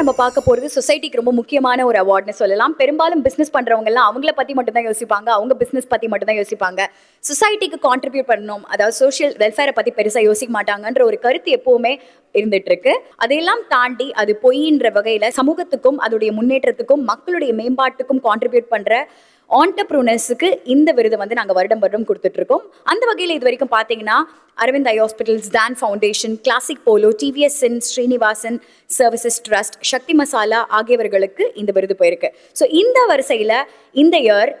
நம்ம பார்க்க போகிறது சொசைட்டிக்கு ரொம்ப முக்கியமான ஒரு அவார்ட்னு சொல்லலாம். பெரும்பாலும் பிஸ்னஸ் பண்ணுறவங்கலாம் அவங்கள பற்றி மட்டும்தான் யோசிப்பாங்க, அவங்க பிஸ்னஸ் பற்றி மட்டும்தான் யோசிப்பாங்க. சொசைட்டிக்கு கான்ட்ரிபியூட் பண்ணணும், அதாவது சோஷியல் வெல்ஃபேரை பற்றி பெருசாக யோசிக்க மாட்டாங்கன்ற ஒரு கருத்து எப்போவுமே இருந்துட்டு இருக்கு. அதையெல்லாம் தாண்டி அது பொய்ன்ற வகையில் சமூகத்துக்கும் அதோடைய முன்னேற்றத்துக்கும் மக்களுடைய மேம்பாட்டுக்கும் கான்ட்ரிபியூட் பண்ணுற ஆண்டர்ப்ரூனர்ஸுக்கு இந்த விருது வந்து நாங்கள் வருடம் கொடுத்துட்டு இருக்கோம். அந்த வகையில் இது வரைக்கும் பார்த்தீங்கன்னா Aravind eye hospitals, Dhan foundation, classic polo, TVS சின், ஸ்ரீனிவாசன் சர்வீசஸ் ட்ரஸ்ட், சக்தி மசாலா ஆகியவர்களுக்கு இந்த விருது போயிருக்கு. ஸோ இந்த வரிசையில் இந்த இயர்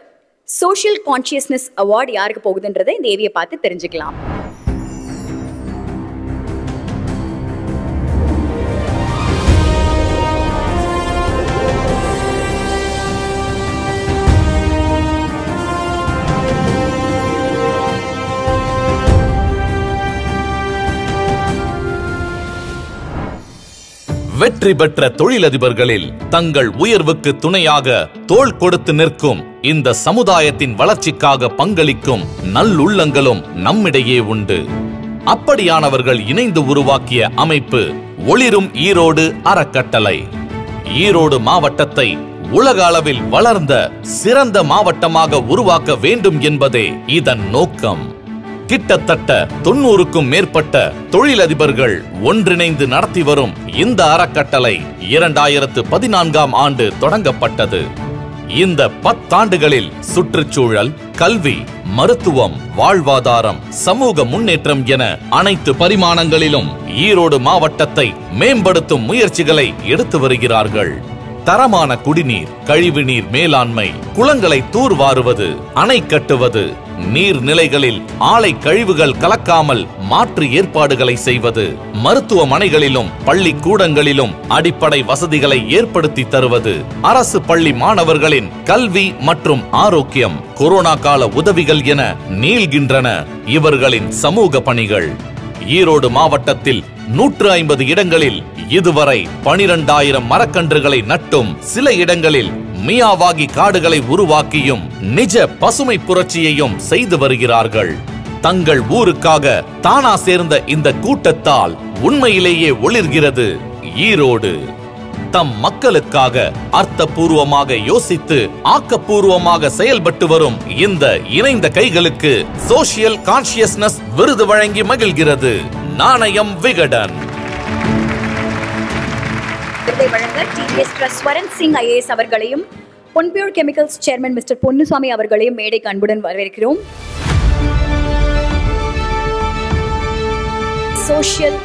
சோஷியல் கான்ஷியஸ்னஸ் அவார்டு யாருக்கு போகுதுன்றதை இந்த ஏவியை பார்த்து தெரிஞ்சுக்கலாம். வெற்றி பெற்ற தொழிலதிபர்களில் தங்கள் உயர்வுக்கு துணையாக தோள் கொடுத்து நிற்கும், இந்த சமுதாயத்தின் வளர்ச்சிக்காக பங்களிக்கும் நல்லுள்ளங்களும் நம்மிடையே உண்டு. அப்படியானவர்கள் இணைந்து உருவாக்கிய அமைப்பு ஒளிரும் ஈரோடு அறக்கட்டளை. ஈரோடு மாவட்டத்தை உலக அளவில் வளர்ந்த சிறந்த மாவட்டமாக உருவாக்க வேண்டும் என்பதே இதன் நோக்கம். கிட்டத்தட்ட 90க்கும் மேற்பட்ட தொழிலதிபர்கள் ஒன்றிணைந்து நடத்தி வரும் இந்த அறக்கட்டளை 2014ஆம் ஆண்டு தொடங்கப்பட்டது. இந்த 10 ஆண்டுகளில் சுற்றுச்சூழல், கல்வி, மருத்துவம், வாழ்வாதாரம், சமூக முன்னேற்றம் என அனைத்து பரிமாணங்களிலும் ஈரோடு மாவட்டத்தை மேம்படுத்தும் முயற்சிகளை எடுத்து வருகிறார்கள். தரமான குடிநீர், கழிவுநீர் மேலாண்மை, குளங்களை தூர்வாருவது, அணை கட்டுவது, நீர்நிலைகளில் ஆலை கழிவுகள் கலக்காமல் மாற்று ஏற்பாடுகளை செய்வது, மருத்துவமனைகளிலும் பள்ளிக்கூடங்களிலும் அடிப்படை வசதிகளை ஏற்படுத்தி தருவது, அரசு பள்ளி மாணவர்களின் கல்வி மற்றும் ஆரோக்கியம், கொரோனா கால உதவிகள் என நீள்கின்றன இவர்களின் சமூக பணிகள். ஈரோடு மாவட்டத்தில் 150 இடங்களில் இதுவரை 12,000 மரக்கன்றுகளை நட்டும், சில இடங்களில் மியாவாகி காடுகளை உருவாக்கியும் நிஜ பசுமை புரட்சியையும் செய்து வருகிறார்கள். தங்கள் ஊருக்காக தானா சேர்ந்த இந்த கூட்டத்தால் உண்மையிலேயே ஒளிர்கிறது ஈரோடு. தம் மக்களுக்காக அர்த்தபூர்வமாக யோசித்து ஆக்கப்பூர்வமாக செயல்பட்டு வரும் இந்த இணைந்த கைகளுக்கு சோஷியல் கான்ஷியஸ்னஸ் விருது வழங்கி மகிழ்கிறது நாணயம் விகடன். விருதை வழங்க TVS trust Swaran Singh IAS அவர்களையும் பொன்பியூர் கெமிக்கல்ஸ் சேர்மன் மிஸ்டர் பொன்னுசாமி அவர்களையும் மேடைக்கு அன்புடன் வரவேற்கிறோம். சோஷியல்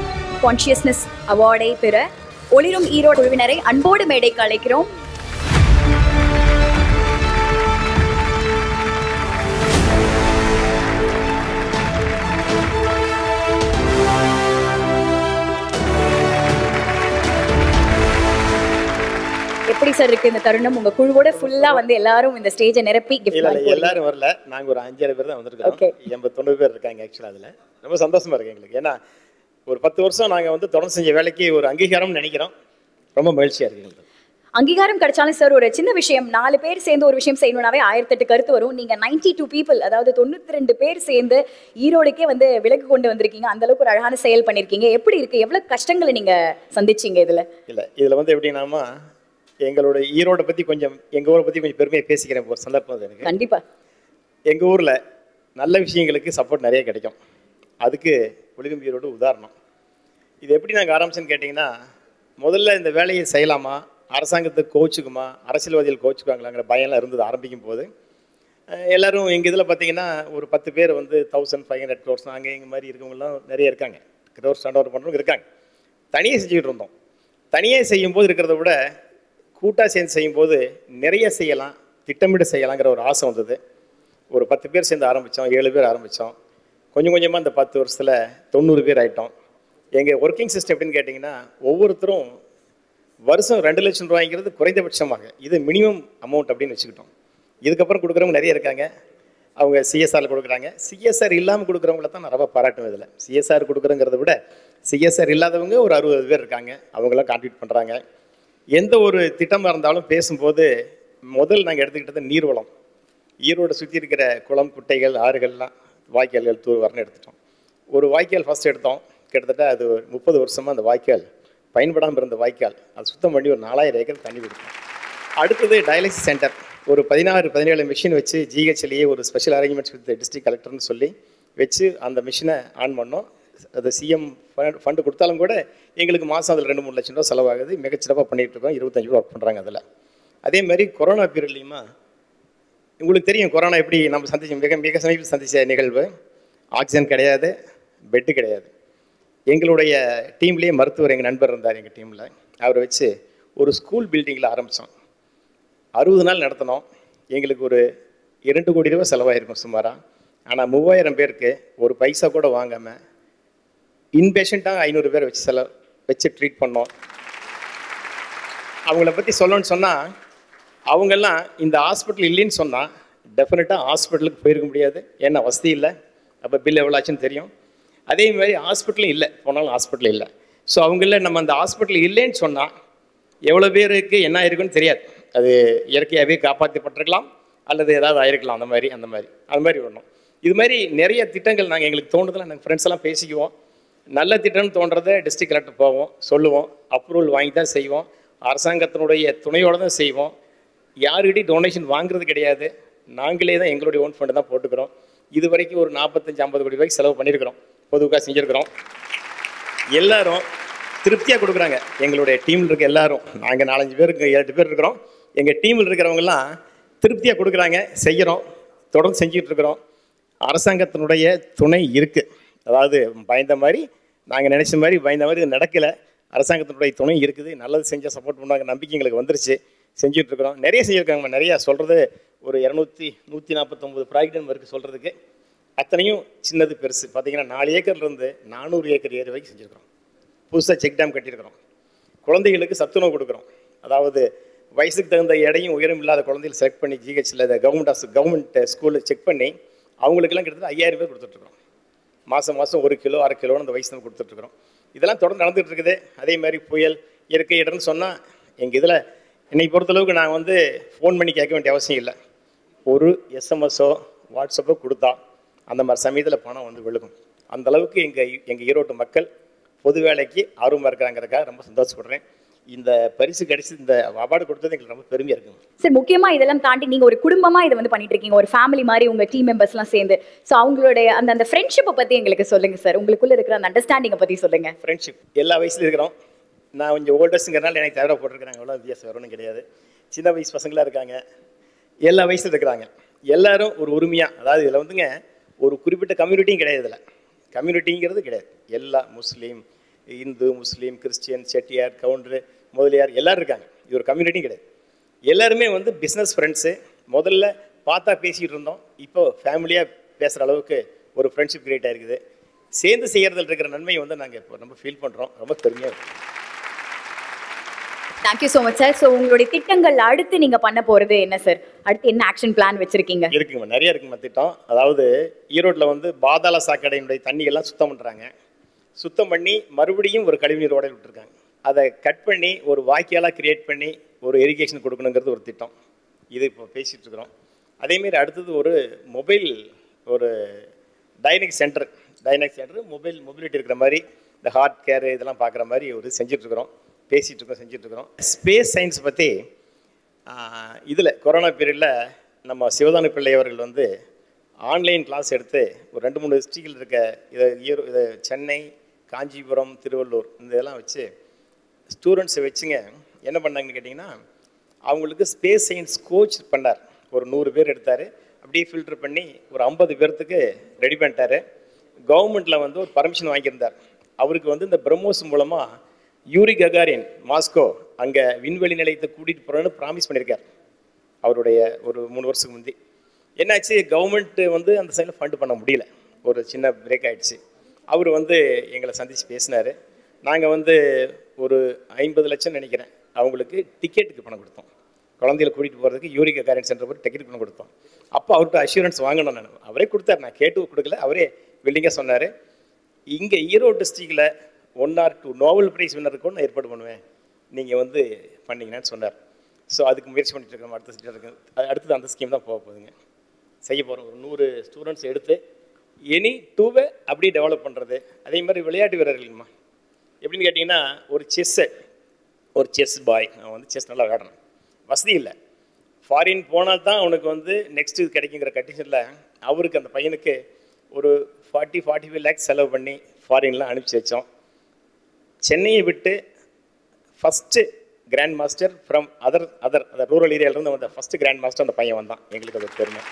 கான்ஷியஸ்னஸ் அவார்டை பெற ஒளிரும் ஈரோடு குழுவினரை அன்போடு மேடைக்கு அழைக்கிறோம். எப்படி சார் இருக்கு இந்த தருணம்? உங்க குழுவோட ஃபுல்லா வந்து எல்லாரும் இந்த ஸ்டேஜை நிரப்பி எல்லாரும் வரல, நாங்க ஒரு 5-6 பேர் தான் வந்திருக்கோம். 80-90 பேர் இருக்காங்க ஆக்சுவலா. அதுல ரொம்ப சந்தோஷமா இருக்கு எங்களுக்கு. ஏன்னா ஒரு 10 வருஷம் நாங்க வந்து தொடர்ந்து செஞ்ச வேலைக்கு ஒரு அங்கீகாரம் நினைக்கிறோம். ரொம்ப மகிழ்ச்சியா இருக்கு எங்களுக்கு. அங்கீகாரம் கிடைச்சாலும் சார் ஒரு சின்ன விஷயம், 4 பேர் சேர்ந்து ஒரு விஷயம் செய்யணும்னாவே 1008 கருத்து வரும். நீங்க 92 people, அதாவது 92 பேர் சேர்ந்து ஈரோடுக்கே வந்து விலக்கு கொண்டு வந்திருக்கீங்க. அந்த அளவுக்கு ஒரு அழகான செயல் பண்ணிருக்கீங்க. எப்படி இருக்கு? எவ்வளவு கஷ்டங்களை நீங்க சந்திச்சீங்க இதுல? இதுல வந்து எப்படின்னா, எங்களோட ஈரோட பத்தி கொஞ்சம், எங்க ஊரை பத்தி கொஞ்சம் பெருமையை பேசிக்கிறேன் ஒரு சந்தர்ப்பம் எனக்கு. கண்டிப்பா. எங்க ஊர்ல நல்ல விஷயங்களுக்கு சப்போர்ட் நிறைய கிடைக்கும். அதுக்கு ஒளிரும் ஈரோடு உதாரணம். இது எப்படி நாங்கள் ஆரம்பிச்சோன்னு கேட்டிங்கன்னா, முதல்ல இந்த வேலையை செய்யலாமா, அரசாங்கத்துக்கு கோச்சுக்குமா, அரசியல்வாதிகள் கோச்சுக்குவாங்களாங்கிற பயம்லாம் இருந்தது ஆரம்பிக்கும் போது. எல்லோரும் எங்கள் இதில் பார்த்தீங்கன்னா ஒரு 10 பேர் வந்து 1500 crores அங்கே எங்கள் மாதிரி இருக்கவங்களாம் நிறைய இருக்காங்க. crores டர்ன் ஓவர் பண்ணுறவங்க இருக்காங்க. தனியாக செஞ்சுக்கிட்டு இருந்தோம். தனியாக செய்யும்போது இருக்கிறத விட கூட்டாக சேர்ந்து செய்யும்போது நிறைய செய்யலாம், திட்டமிட்டு செய்யலாங்கிற ஒரு ஆசை வந்தது. ஒரு 10 பேர் சேர்ந்து ஆரம்பித்தோம், 7 பேர் ஆரம்பித்தோம். கொஞ்சம் கொஞ்சமாக இந்த 10 வருஷத்தில் 90 பேர் ஆகிட்டோம். எங்கள் ஒர்க்கிங் சிஸ்டம் எப்படின்னு கேட்டிங்கன்னா, ஒவ்வொருத்தரும் வருஷம் 2 லட்சம் ரூபாய்ங்கிறது குறைந்தபட்சமாக, இது மினிமம் அமௌண்ட் அப்படின்னு வச்சுக்கிட்டோம். இதுக்கப்புறம் கொடுக்குறவங்க நிறைய இருக்காங்க. அவங்க சிஎஸ்ஆரில் கொடுக்குறாங்க. சிஎஸ்ஆர் இல்லாமல் கொடுக்குறவங்கள தான் நான் ரொம்ப பாராட்டுவேன். இதில் சிஎஸ்ஆர் கொடுக்குறங்கிறத விட சிஎஸ்ஆர் இல்லாதவங்க ஒரு 60 பேர் இருக்காங்க. அவங்களாம் கான்ட்ரிபியூட் பண்ணுறாங்க. எந்த ஒரு திட்டமாக இருந்தாலும் பேசும்போது முதல் நாங்கள் எடுத்துக்கிட்டது நீர்வளம். ஈரோடு சுற்றி இருக்கிற குளம், குட்டைகள், ஆறுகள்லாம், வாய்க்கால்கள் தூர்வாரன்னு எடுத்துட்டோம். ஒரு வாய்க்கால் ஃபஸ்ட் எடுத்தோம். கிட்டத்தட்ட அது 30 வருஷமாக அந்த வாய்க்கால் பயன்படாமல் இருந்த வாய்க்கால் அது சுத்தம் பண்ணி ஒரு 4000 ஏக்கர் தண்ணி கொடுத்தோம். அடுத்தது டயாலிசிஸ் சென்டர் ஒரு 16-17 மிஷின் வச்சு ஜிஹெச்லேயே ஒரு ஸ்பெஷல் அரேஞ்ச்மெண்ட்ஸ் வித் டிஸ்ட்ரிக்ட் கலெக்டர்னு சொல்லி வச்சு அந்த மிஷினை ஆன் பண்ணோம். அது சிஎம் ஃபண்டு கொடுத்தாலும் கூட எங்களுக்கு மாதம் அதில் 2-3 லட்சம் ரூபா செலவாகுது. மிகச்சிறப்பாக பண்ணிகிட்டு இருக்கோம். 25 ரூபா ஒர்க் பண்ணுறாங்க அதில். அதே மாதிரி கொரோனா பீரியட்லையுமா உங்களுக்கு தெரியும் கொரோனா எப்படி நம்ம மிக சமீபத்தில் சந்தித்த நிகழ்வு. ஆக்சிஜன் கிடையாது, பெட்டு கிடையாது. எங்களுடைய டீம்லேயே மருத்துவர் எங்கள் நண்பர் இருந்தார் எங்கள் டீமில். அவரை வச்சு ஒரு ஸ்கூல் பில்டிங்கில் ஆரம்பித்தோம். 60 நாள் நடத்தினோம். எங்களுக்கு ஒரு 2 கோடி ரூபா செலவாயிருக்கும் சுமாராக. ஆனால் 3000 பேருக்கு ஒரு பைசா கூட வாங்காமல் இன்பேஷண்ட்டாக 500 பேர் வச்சு ட்ரீட் பண்ணோம். அவங்கள பற்றி சொல்லணும்னு சொன்னால் அவங்கெல்லாம் இந்த ஹாஸ்பிட்டல் இல்லைன்னு சொன்னால் டெஃபினட்டாக ஹாஸ்பிட்டலுக்கு போயிருக்க முடியாது. ஏன்னா வசதி இல்லை. அப்போ பில் எவ்வளோ ஆச்சுன்னு தெரியும். அதே மாதிரி ஹாஸ்பிட்டலும் இல்லை, போனாலும் ஹாஸ்பிட்டல் இல்லை. ஸோ அவங்கள நம்ம அந்த ஹாஸ்பிட்டல் இல்லைன்னு சொன்னால் எவ்வளோ பேருக்கு என்ன ஆயிருக்குன்னு தெரியாது. அது இயற்கையாகவே காப்பாற்றப்பட்டிருக்கலாம் அல்லது ஏதாவது ஆயிருக்கலாம். அந்த மாதிரி வரணும். இது மாதிரி நிறைய திட்டங்கள் நாங்கள் எங்களுக்கு தோணுதில் நாங்கள் ஃப்ரெண்ட்ஸ் எல்லாம் பேசிக்குவோம். நல்ல திட்டம்னு தோன்றதை டிஸ்ட்ரிக்ட் கலெக்டர் போவோம், சொல்லுவோம், அப்ரூவல் வாங்கி தான் செய்வோம். அரசாங்கத்தினுடைய துணையோடு தான் செய்வோம். யாருக்கிட்டையும் டொனேஷன் வாங்குறது கிடையாது. நாங்களே தான் எங்களுடைய ஓன் ஃபண்டு தான் போட்டுக்கிறோம். இது வரைக்கும் ஒரு 45-50 கோடி ரூபாய்க்கு செலவு பண்ணியிருக்கிறோம், பொதுவாக செஞ்சுருக்கிறோம். எல்லாரும் திருப்தியாக கொடுக்குறாங்க. எங்களுடைய டீமில் இருக்க எல்லாரும், நாங்கள் 4-5 பேர் 7 பேர் இருக்கிறோம். எங்கள் டீமில் இருக்கிறவங்கெல்லாம் திருப்தியாக கொடுக்குறாங்க, செய்கிறோம், தொடர்ந்து செஞ்சுக்கிட்டு இருக்கிறோம். அரசாங்கத்தினுடைய துணை இருக்குது. அதாவது பயந்த மாதிரி நாங்கள் நினச்ச மாதிரி பயந்த மாதிரி நடக்கலை. அரசாங்கத்தினுடைய துணை இருக்குது. நல்லது செஞ்சால் சப்போர்ட் பண்ணுவாங்க நம்பிக்கை எங்களுக்கு வந்துருச்சு. செஞ்சுட்ருக்குறோம். நிறைய செஞ்சுருக்காங்க. நிறையா சொல்கிறது ஒரு 149 ப்ராஜெக்ட் இருக்குது சொல்கிறதுக்கு. அத்தனையும் சின்னது பெருசு. பார்த்திங்கன்னா 4 ஏக்கர்லேருந்து 400 ஏக்கர் ஏரி வரைக்கும் செஞ்சுருக்கிறோம். புதுசாக செக் டேம் கட்டியிருக்கிறோம். குழந்தைகளுக்கு சத்துணவு கொடுக்குறோம். அதாவது வயசுக்கு தகுந்த எடையும் உயரம் இல்லாத குழந்தைகள் செலக்ட் பண்ணி ஜிஹெச்சில் கவர்மெண்ட் ஸ்கூலில் செக் பண்ணி அவங்களுக்கெல்லாம் கிட்டத்தட்ட 5000 பேர் கொடுத்துட்ருக்குறோம். மாதம் 1 கிலோ 1/2 கிலோன்னு அந்த வயசு நம்ம கொடுத்துட்ருக்குறோம். இதெல்லாம் தொடர்ந்து நடந்துகிட்டு இருக்குது. அதே மாதிரி புயல் இயற்கை இடம்னு சொன்னால் எங்கள் இதில் என்னை பொறுத்தளவுக்கு நான் ஃபோன் பண்ணி கேட்க வேண்டிய அவசியம் இல்லை. ஒரு எஸ்எம்எஸோ வாட்ஸ்அப்போ கொடுத்தா அந்த மாதிரி சமயத்தில் பணம் விழுகும். அந்தளவுக்கு எங்கள் ஈரோட்டு மக்கள் பொது வேலைக்கு ஆர்வமாக இருக்கிறாங்கிறதுக்காக ரொம்ப சந்தோஷப்படுறேன். இந்த பரிசு கிடைச்சி இந்த அவார்டு கொடுத்தது எங்களுக்கு ரொம்ப பெருமையாக இருக்குங்க சார். முக்கியமாக இதெல்லாம் தாண்டி நீங்கள் ஒரு குடும்பமாக இதை பண்ணிட்டு இருக்கீங்க, ஒரு ஃபேமிலி மாதிரி உங்கள் டீம் மெம்பர்ஸ்லாம் சேர்ந்து. ஸோ அவங்களுடைய அந்த ஃப்ரெண்ட்ஷிப்பை பற்றி எங்களுக்கு சொல்லுங்கள் சார். உங்களுக்குள்ளே இருக்கிற அந்த அண்டர்ஸ்டாண்டிங்கை பற்றி சொல்லுங்கள். ஃப்ரெண்ட்ஷிப் எல்லா வயசுலையும் இருக்கிறோம். நான் கொஞ்சம் ஓல்டர்ஸுங்கிறனால எனக்கு தவிர போட்டிருக்கிறாங்க. அவ்வளோ வித்தியாசம் வரணும் கிடையாது. சின்ன வயசு பசங்களாக இருக்காங்க, எல்லா வயசில் இருக்கிறாங்க. எல்லாரும் ஒரு உரிமையாக, அதாவது இதில் ஒரு குறிப்பிட்ட கம்யூனிட்டியும் கிடையாது. இதில் கம்யூனிட்டிங்கிறது கிடையாது. எல்லா முஸ்லீம், இந்து, முஸ்லீம், கிறிஸ்டியன், செட்டியார், கவுண்டரு, முதலியார் எல்லோரும் இருக்காங்க. இது ஒரு கம்யூனிட்டியும் கிடையாது. எல்லாருமே பிஸ்னஸ் ஃப்ரெண்ட்ஸு. முதல்ல பார்த்தா பேசிகிட்டு இருந்தோம், இப்போ ஃபேமிலியாக பேசுகிற அளவுக்கு ஒரு ஃப்ரெண்ட்ஷிப் கிரியேட் ஆகிருக்குது. சேர்ந்து செய்கிறதுல இருக்கிற நன்மையை நாங்கள் இப்போ ரொம்ப ஃபீல் பண்ணுறோம். ரொம்ப பெருமையாக இருக்குது. Thank you so much sir. So உங்களுடைய திட்டங்கள் அடுத்து நீங்கள் பண்ண போகிறது என்ன சார்? அடுத்து என்ன ஆக்ஷன் பிளான் வச்சுருக்கீங்க? இருக்குங்க, நிறைய இருக்குங்க திட்டம். அதாவது ஈரோட்டில் பாதாள சாக்கடையினுடைய தண்ணியெல்லாம் சுத்தம் பண்ணுறாங்க. சுத்தம் பண்ணி மறுபடியும் ஒரு கழிவுநீர் ஓடை விட்டுருக்காங்க. அதை கட் பண்ணி ஒரு வாய்க்காலாக கிரியேட் பண்ணி ஒரு இரிகேஷன் கொடுக்கணுங்கிறது ஒரு திட்டம். இது இப்போ பேசிகிட்டு இருக்கிறோம். அதேமாரி அடுத்தது ஒரு ஒரு டைனமிக் சென்டர் மொபிலிட்டி இருக்கிற மாதிரி இந்த ஹார்ட் கேர் இதெல்லாம் பார்க்குற மாதிரி செஞ்சிட்ருக்கிறோம், செஞ்சிட்ருக்கிறோம். ஸ்பேஸ் சயின்ஸ் பற்றி இதில் கொரோனா பீரியடில் நம்ம சிவதானு பிள்ளை அவர்கள் ஆன்லைன் கிளாஸ் எடுத்து ஒரு 2-3 டிஸ்ட்ரிக்டில் இருக்க இதை சென்னை, காஞ்சிபுரம், திருவள்ளூர் இந்த இதெல்லாம் வச்சு ஸ்டூடெண்ட்ஸை வச்சுங்க என்ன பண்ணாங்கன்னு கேட்டிங்கன்னா அவங்களுக்கு ஸ்பேஸ் சயின்ஸ் கோச் பண்ணார். ஒரு 100 பேர் எடுத்தார். அப்படியே ஃபில்டர் பண்ணி ஒரு 50 பேர்த்துக்கு ரெடி பண்ணிட்டார். கவர்மெண்ட்டில் ஒரு பர்மிஷன் வாங்கியிருந்தார். அவருக்கு இந்த பிரம்மோஸ் மூலமாக யூரி ககாரின் மாஸ்கோ அங்கே விண்வெளி நிலையத்தை கூட்டிகிட்டு போகிறோன்னு ப்ராமிஸ் பண்ணியிருக்கார். அவருடைய ஒரு 3 வருஷத்துக்கு முந்தி என்னாச்சு, கவர்மெண்ட்டு அந்த சைடில் ஃபண்டு பண்ண முடியல, ஒரு சின்ன பிரேக் ஆகிடுச்சு. அவர் எங்களை சந்தித்து பேசினார். நாங்கள் ஒரு 50 லட்சம் நினைக்கிறேன் அவங்களுக்கு டிக்கெட்டுக்கு பணம் கொடுத்தோம். குழந்தைகளை கூட்டிகிட்டு போகிறதுக்கு யூரி ககாரின் சென்டர் போய் டிக்கெட் பணம் கொடுத்தோம். அப்போ அவர்கிட்ட அஷூரன்ஸ் வாங்கணும். நான் அவரே கொடுத்தார், நான் கேட்டு கொடுக்கல, அவரே வில்லிங்காக சொன்னார். இங்கே ஈரோடு டிஸ்ட்ரிக்டில் 1 or 2 நோபல் ப்ரைஸ் வின்னருக்கு நான் ஏற்பாடு பண்ணுவேன், நீங்கள் பண்ணிங்கன்னு சொன்னார். ஸோ அதுக்கு முயற்சி பண்ணிட்டு இருக்கோம். அடுத்தது அந்த ஸ்கீம் தான் போக போகுதுங்க, செய்ய போகிறோம். ஒரு 100 ஸ்டூடெண்ட்ஸ் எடுத்து எனி 2வை அப்படியே டெவலப் பண்ணுறது. அதே மாதிரி விளையாட்டு வீரர்கள்மா எப்படின்னு கேட்டிங்கன்னா ஒரு செஸ் பாய், அவன் வந்து செஸ் நல்லா விளையாடணும், வசதி இல்லை, ஃபாரின் போனால் தான் அவனுக்கு வந்து நெக்ஸ்ட்டு கிடைக்குங்கிற கண்டிஷனில் அவருக்கு அந்த பையனுக்கு ஒரு 40-45 லேக்ஸ் செலவு பண்ணி ஃபாரின்லாம் அனுப்பிச்சி வச்சோம். சென்னையை விட்டு first grand master from other rural ஏரியாவிலேருந்து வந்த ஃபஸ்ட்டு கிராண்ட் மாஸ்டர் அந்த பையன் வந்தான். எங்களுக்கு அது பெருமை.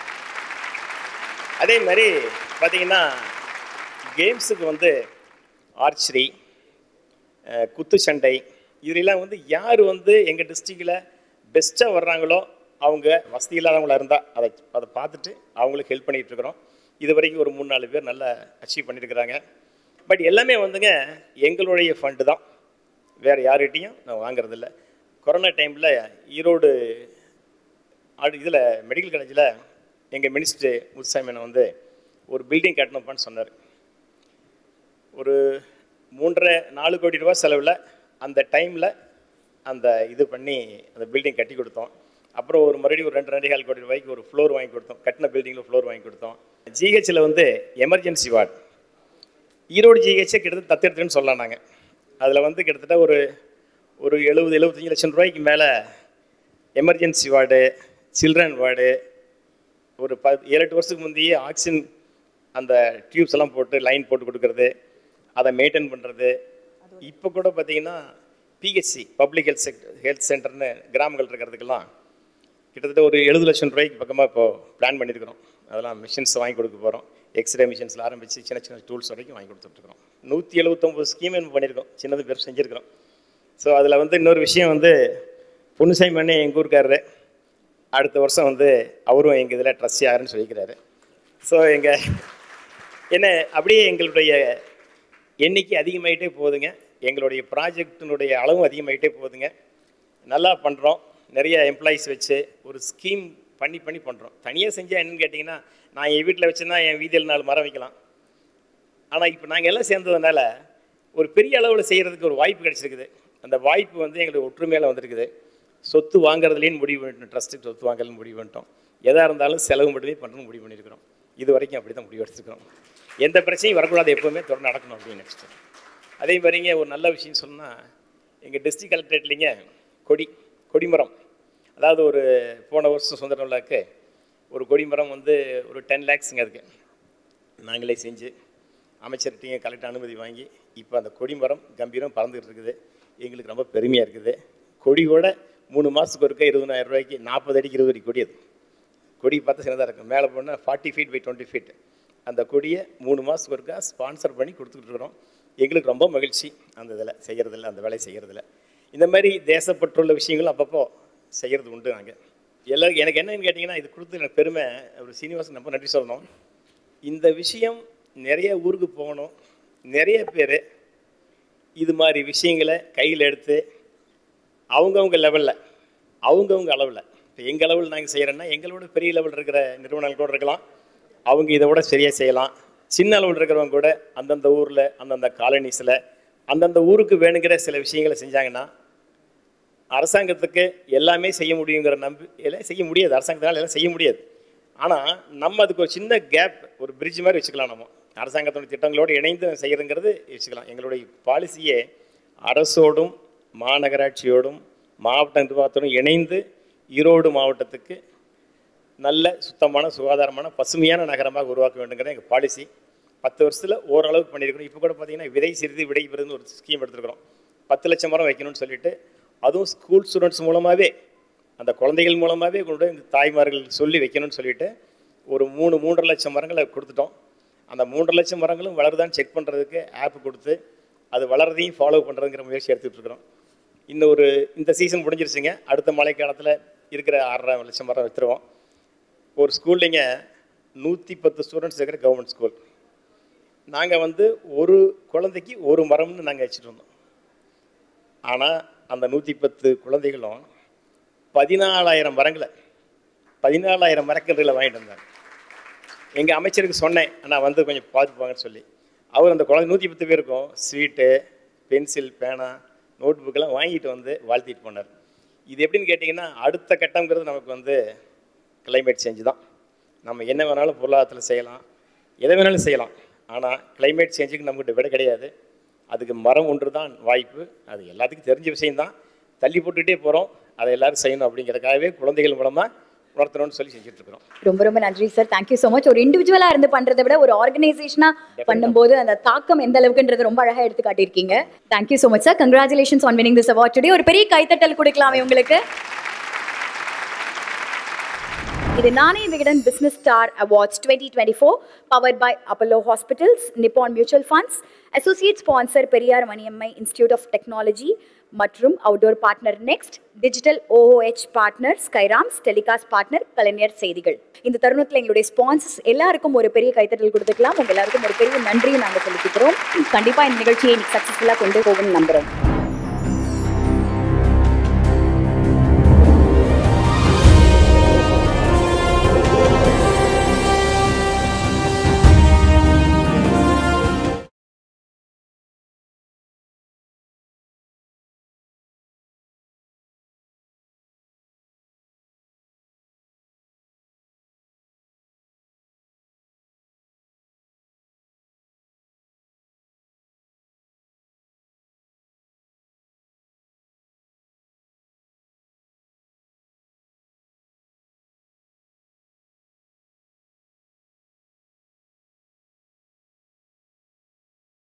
அதே மாதிரி பார்த்திங்கன்னா கேம்ஸுக்கு வந்து ஆர்ச்சரி, குத்து சண்டை, இதுலாம் வந்து யார் வந்து எங்கள் டிஸ்ட்ரிக்டில் பெஸ்ட்டாக வர்றாங்களோ அவங்க வசதி இல்லாதவங்களாக இருந்தால் அதை பார்த்துட்டு அவங்களுக்கு ஹெல்ப் பண்ணிகிட்ருக்குறோம். இது வரைக்கும் ஒரு 3-4 பேர் நல்லா அச்சீவ் பண்ணியிருக்கிறாங்க. பட் எல்லாமே வந்துங்க எங்களுடைய ஃபண்டு தான், வேறு யார்கிட்டையும் நான் வாங்குறதில்ல. கொரோனா டைமில் ஈரோடு இதில் மெடிக்கல் காலேஜில் எங்கள் மினிஸ்டர் முத்துசாமி வந்து ஒரு பில்டிங் கட்டணுப்பான்னு சொன்னார். ஒரு 3.5-4 கோடி ரூபா செலவில் அந்த டைமில் அந்த இது பண்ணி அந்த பில்டிங் கட்டி கொடுத்தோம். அப்புறம் மறுபடியும் ஒரு 2-2.5 கோடி ரூபாய்க்கு ஒரு ஃப்ளோர் வாங்கி கொடுத்தோம். கட்டின பில்டிங்கில் ஃப்ளோர் வாங்கி கொடுத்தோம். ஜிஹெச்சில் வந்து எமர்ஜென்சி வார்டு, ஈரோடு ஜிஹெச்சை கிட்டத்தட்ட தத்தெடுத்துன்னு சொல்லலாம். நாங்கள் அதில் வந்து கிட்டத்தட்ட ஒரு 70-75 லட்சம் ரூபாய்க்கு மேலே எமர்ஜென்சி வார்டு, சில்ட்ரன் வார்டு, ஒரு 7-8 வருஷத்துக்கு முந்தையே ஆக்சிஜன் அந்த டியூப்ஸ் எல்லாம் போட்டு லைன் போட்டு கொடுக்கறது, அதை மெயின்டைன் பண்ணுறது. இப்போ கூட பார்த்திங்கன்னா பிஹெச்சி பப்ளிக் ஹெல்த் சென்டர்னு கிராமங்கள் இருக்கிறதுக்கெல்லாம் கிட்டத்தட்ட ஒரு 70 லட்சம் ரூபாய்க்கு பக்கமாக இப்போது பிளான் பண்ணியிருக்கிறோம். அதெல்லாம் மிஷின்ஸ் வாங்கி கொடுக்க போகிறோம். எக்ஸ்ரே மிஷின்ஸில் ஆரம்பித்து சின்ன டூல்ஸ் வரைக்கும் வாங்கி கொடுத்துட்ருக்குறோம். 179 ஸ்கீம் பண்ணியிருக்கோம், சின்னது பேர் செஞ்சுருக்கிறோம். ஸோ அதில் வந்து இன்னொரு விஷயம் வந்து பொன்னுசாமி அண்ணே எங்கள் ஊருக்காரரு, அடுத்த வருஷம் வந்து அவரும் எங்கள் இதில் ட்ரஸ்டி ஆகிறேன்னு சொல்லிக்கிறாரு. ஸோ என்ன அப்படியே எங்களுடைய எண்ணிக்கை அதிகமாகிட்டே போகுதுங்க, எங்களுடைய ப்ராஜெக்டினுடைய அளவும் அதிகமாகிட்டே போகுதுங்க. நல்லா பண்ணுறோம். நிறைய எம்ப்ளாயீஸ் வச்சு ஒரு ஸ்கீம் பண்ணி பண்ணுறோம். தனியாக செஞ்சால் என்னென்னு கேட்டிங்கன்னா, நான் என் வீட்டில் வச்சுன்னா என் வீதியில் 4 மரம் வைக்கலாம். ஆனால் இப்போ நாங்கள் எல்லாம் சேர்ந்ததுனால ஒரு பெரிய அளவில் செய்கிறதுக்கு ஒரு வாய்ப்பு கிடச்சிருக்குது. அந்த வாய்ப்பு வந்து எங்களுக்கு ஒற்றுமையில் வந்திருக்குது. சொத்து வாங்குறதுலேயும் முடிவு பண்ணிட்டோம், ட்ரஸ்ட்டுக்கு சொத்து வாங்கலன்னு முடிவு பண்ணிட்டோம். எதாக இருந்தாலும் செலவு மட்டுமே பண்ணணும்னு முடிவு பண்ணியிருக்கிறோம். இது வரைக்கும் அப்படி தான் முடிவு எடுத்துருக்கிறோம். எந்த பிரச்சனையும் வரக்கூடாது, எப்போவுமே தொடர்ந்து நடக்கணும் அப்படின்னு நினச்சிட்டோம். அதே மாதிரிங்க ஒரு நல்ல விஷயம் சொன்னால், எங்கள் டிஸ்ட்ரிக்ட் கலெக்டரேட்லிங்க கொடிமரம், அதாவது ஒரு போன வருஷம் சுதந்திர விழாக்கு ஒரு கொடிமரம் வந்து ஒரு 10 lakhsங்க அதுக்கு நாங்களே செஞ்சு அமைச்சர்கிட்டையும் கலெக்டர் அனுமதி வாங்கி இப்போ அந்த கொடிமரம் கம்பீரம் பறந்துகிட்டு இருக்குது. எங்களுக்கு ரொம்ப பெருமையாக இருக்குது. கொடியோட 3 மாதத்துக்கு ஒருக்க 20,000 ரூபாய்க்கு 40 அடிக்கு 20 அடி கொடி. அது கொடி பார்த்து சின்னதாக இருக்கும், மேலே போனால் 40 feet by 20 feet. அந்த கொடியை 3 மாதத்துக்கு ஒருக்கா ஸ்பான்சர் பண்ணி கொடுத்துக்கிட்டு இருக்கிறோம். எங்களுக்கு ரொம்ப மகிழ்ச்சி அந்த இதில் செய்கிறதில்ல, அந்த வேலையை செய்கிறதில்ல. இந்த மாதிரி தேசப்பற்றுள்ள விஷயங்களும் அப்பப்போ செய்கிறது உண்டு. நாங்கள் எல்லாருக்கும் எனக்கு என்னன்னு கேட்டிங்கன்னா, இது கொடுத்து எனக்கு பெருமை. ஒரு சீனிவாசன் ரொம்ப நன்றி சொல்லணும். இந்த விஷயம் நிறைய ஊருக்கு போகணும். நிறைய பேர் இது மாதிரி விஷயங்களை கையில் எடுத்து அவங்கவுங்க லெவலில், அவங்கவுங்க அளவில், இப்போ எங்கள் அளவில் நாங்கள் செய்கிறோன்னா எங்களோட பெரிய லெவலில் இருக்கிற நிறுவனங்கள் கூட இருக்கலாம், அவங்க இதை விட சரியாக செய்யலாம். சின்ன அளவில் இருக்கிறவங்க கூட அந்தந்த ஊரில், அந்தந்த காலனிஸில், அந்தந்த ஊருக்கு வேணுங்கிற சில விஷயங்களை செஞ்சாங்கன்னா அரசாங்கத்துக்கு எல்லாமே செய்ய முடியுங்கிற எல்லாம் செய்ய முடியாது. அரசாங்கத்தினால் எல்லாம் செய்ய முடியாது. ஆனால் நம்ம அதுக்கு ஒரு சின்ன கேப், ஒரு பிரிட்ஜ் மாதிரி வச்சுக்கலாம். நம்ம அரசாங்கத்தோட திட்டங்களோடு இணைந்து செய்கிறதுங்கிறது வச்சுக்கலாம். எங்களுடைய பாலிசியே அரசோடும் மாநகராட்சியோடும் மாவட்ட நிர்வாகத்தோடும் இணைந்து ஈரோடு மாவட்டத்துக்கு நல்ல சுத்தமான சுகாதாரமான பசுமையான நகரமாக உருவாக்க வேண்டுங்கிறது எங்கள் பாலிசி. 10 வருஷத்தில் ஓரளவுக்கு பண்ணியிருக்கிறோம். இப்போ கூட பார்த்திங்கன்னா விதை சிறிது விடை பெறுதுன்னு ஒரு ஸ்கீம் எடுத்துருக்கிறோம். 10 லட்சம் மரம் வைக்கணும்னு சொல்லிட்டு, அதுவும் ஸ்கூல் ஸ்டூடெண்ட்ஸ் மூலமாகவே, அந்த குழந்தைகள் மூலமாகவே கொண்டு இந்த தாய்மார்கள் சொல்லி வைக்கணும்னு சொல்லிட்டு ஒரு 3.5 லட்சம் மரங்களை கொடுத்துட்டோம். அந்த 3 லட்சம் மரங்களும் வளருதான்னு செக் பண்ணுறதுக்கு ஆப் கொடுத்து அது வளர்றதையும் ஃபாலோ பண்ணுறதுங்கிற முயற்சி எடுத்துகிட்டு இருக்கிறோம். இந்த சீசன் முடிஞ்சிருச்சுங்க. அடுத்த மழை காலத்தில் இருக்கிற 6.5 லட்சம் மரம் வைத்துருவோம். ஒரு ஸ்கூல்லிங்க 110 ஸ்டூடெண்ட்ஸ் இருக்கிற கவர்மெண்ட் ஸ்கூல். நாங்கள் வந்து ஒரு குழந்தைக்கு ஒரு மரம்னு நாங்கள் வச்சுட்டு இருந்தோம். ஆனால் அந்த 110 குழந்தைகளும் 14,000 மரங்களை 14,000 மரக்கன்றுகளை வாங்கிட்டு வந்தாங்க. எங்கள் அமைச்சருக்கு சொன்னேன், நான் வந்து கொஞ்சம் பார்த்துப்பாங்கன்னு சொல்லி. அவர் அந்த குழந்தை 110 பேருக்கும் ஸ்வீட்டு, பென்சில், பேனா, நோட் புக்கெல்லாம் வாங்கிட்டு வந்து வாழ்த்திட்டு போனார். இது எப்படின்னு கேட்டிங்கன்னா, அடுத்த கட்டங்கிறது நமக்கு வந்து கிளைமேட் சேஞ்சு தான். நம்ம என்ன வேணாலும் பொருளாதாரத்தில் செய்யலாம், எதை வேணாலும் செய்யலாம். ஆனால் கிளைமேட் சேஞ்சுக்கு நம்மகிட்ட விட கிடையாது. அதுக்கு மரம் ஒன்று தான் வாய்ப்பு. அது எல்லாத்துக்கும் தெரிஞ்ச விஷயம்தான். தள்ளி போட்டுக்கிட்டே போகிறோம். அதை எல்லாரும் செய்யணும் அப்படிங்கிறதுக்காகவே குழந்தைகள் மூலமாக உணர்த்தணும்னு சொல்லி செஞ்சுட்ருக்கிறோம். ரொம்ப ரொம்ப நன்றி சார். Thank you so much. ஒரு இண்டிவிஜுவலாக இருந்து பண்ணுறதை விட ஒரு ஆர்கனைசேஷனாக பண்ணும்போது அந்த தாக்கம் எந்த அளவுக்குன்றது ரொம்ப அழகாக எடுத்து காட்டியிருக்கீங்க. Thank you so much sir. Congratulations on winning this award today. ஒரு பெரிய கைத்தட்டல் கொடுக்கலாமே உங்களுக்கு. இது நானே Vikatan business star awards 2024 powered by Apollo hospitals, Nippon mutual funds, associate sponsor Periyar Maniammai institute of technology மற்றும் outdoor partner next, digital OOH partner Skyrams, telecast partner Kalaignar Seithigal. இந்த தருணத்தில் எங்களுடைய ஸ்பான்சர்ஸ் எல்லாருக்கும் ஒரு பெரிய கைத்தட்டல் கொடுத்துக்கலாம். உங்க எல்லாருக்கும் ஒரு பெரிய நன்றியை நாங்கள் சொல்லிக்கிறோம். கண்டிப்பாக இந்த நிகழ்ச்சியை சக்ஸஸ்ஃபுல்லாக கொண்டு போகணும்னு நம்புகிறோம்.